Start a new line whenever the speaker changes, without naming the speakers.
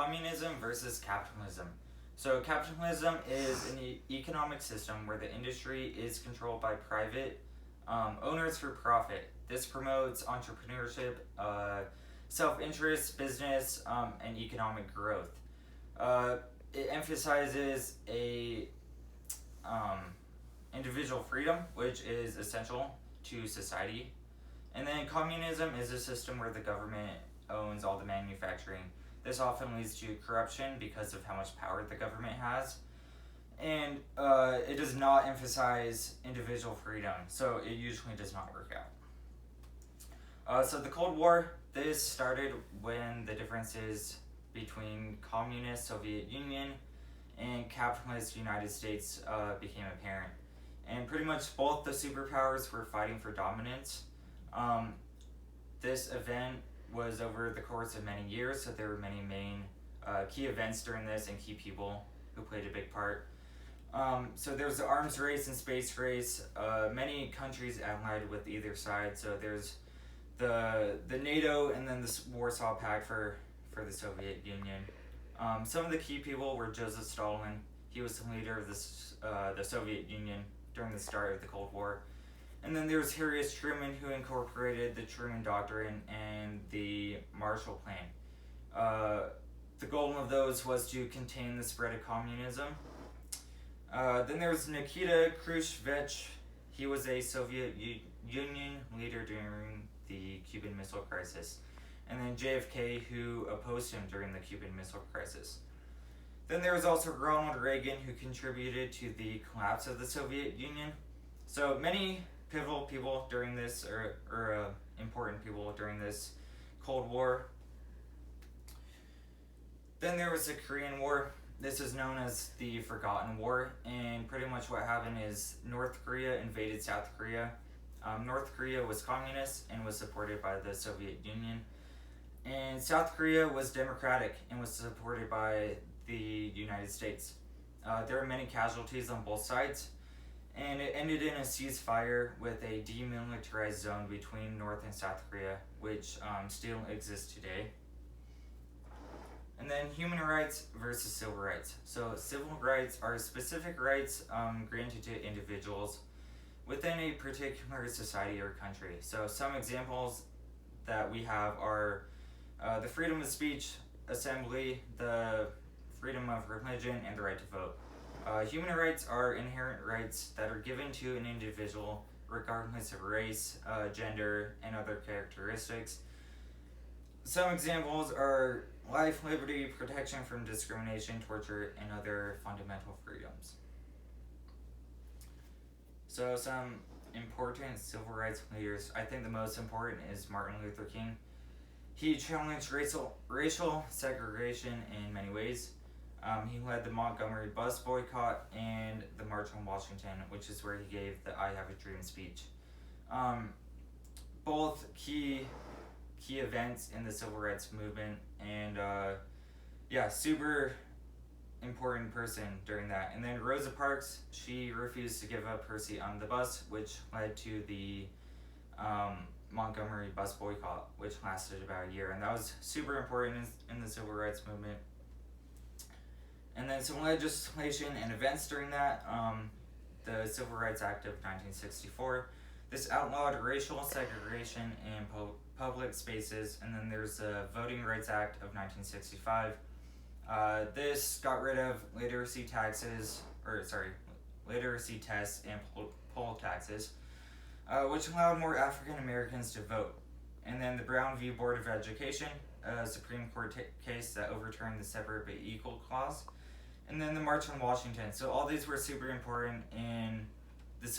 Communism versus capitalism. So capitalism is an economic system where the industry is controlled by private owners for profit. This promotes entrepreneurship, self-interest, business, and economic growth. It emphasizes a individual freedom, which is essential to society. And then communism is a system where the government owns all the manufacturing. This often leads to corruption because of how much power the government has. And it does not emphasize individual freedom, so it usually does not work out. So the Cold War, this started when the differences between communist Soviet Union and capitalist United States became apparent. And pretty much both the superpowers were fighting for dominance. This event was over the course of many years, so there were many main key events during this and key people who played a big part. So there was the arms race and space race. Many countries allied with either side. So there's the NATO and then the Warsaw Pact for the Soviet Union. Some of the key people were Joseph Stalin. He was the leader of the Soviet Union during the start of the Cold War. And then there was Harry S. Truman, who incorporated the Truman Doctrine and the Marshall Plan. The goal of those was to contain the spread of communism. Then there was Nikita Khrushchev. He was a Soviet Union leader during the Cuban Missile Crisis. And then JFK, who opposed him during the Cuban Missile Crisis. Then there was also Ronald Reagan, who contributed to the collapse of the Soviet Union. So many pivotal people during this, or important people during this Cold War. Then there was the Korean War. This is known as the Forgotten War, and pretty much what happened is North Korea invaded South Korea. North Korea was communist and was supported by the Soviet Union, and South Korea was democratic and was supported by the United States. There were many casualties on both sides, and it ended in a ceasefire with a demilitarized zone between North and South Korea, which still exists today. And then human rights versus civil rights. So civil rights are specific rights granted to individuals within a particular society or country. So some examples that we have are the freedom of speech, assembly, the freedom of religion, and the right to vote. Human rights are inherent rights that are given to an individual regardless of race, gender, and other characteristics. Some examples are life, liberty, protection from discrimination, torture, and other fundamental freedoms. So some important civil rights leaders. I think the most important is Martin Luther King. He challenged racial segregation in many ways. He led the Montgomery bus boycott and the March on Washington, which is where he gave the I Have a Dream speech. Both key events in the civil rights movement, and super important person during that. And then Rosa Parks, she refused to give up her seat on the bus, which led to the Montgomery bus boycott, which lasted about a year, and that was super important in the civil rights movement. And then some legislation and events during that, the Civil Rights Act of 1964. This outlawed racial segregation in public spaces, and then there's the Voting Rights Act of 1965. This got rid of literacy tests and poll taxes, which allowed more African Americans to vote. And then the Brown v. Board of Education, a Supreme Court case that overturned the separate but equal clause. And then the March on Washington. So all these were super important in